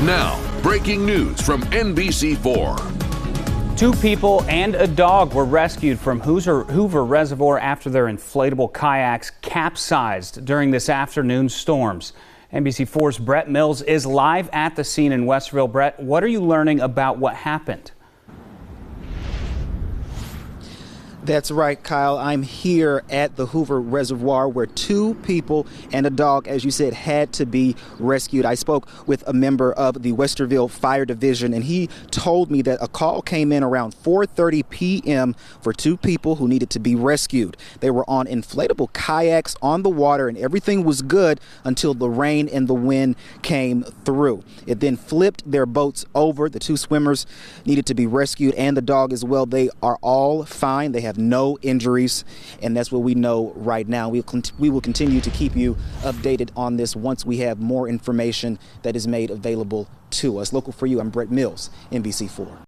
Now, breaking news from NBC4. 2 people and a dog were rescued from Hoover Reservoir after their inflatable kayaks capsized during this afternoon's storms. NBC4's Brett Mills is live at the scene in Westerville. Brett, what are you learning about what happened? That's right, Kyle. I'm here at the Hoover Reservoir where 2 people and a dog, as you said, had to be rescued. I spoke with a member of the Westerville Fire Division, and he told me that a call came in around 4:30 p.m. for 2 people who needed to be rescued. They were on inflatable kayaks on the water, and everything was good until the rain and the wind came through. It then flipped their boats over. The 2 swimmers needed to be rescued, and the dog as well. They are all fine. They have no injuries, and that's what we know right now. We will continue to keep you updated on this once we have more information that is made available to us. Local for you, I'm Brett Mills, NBC4.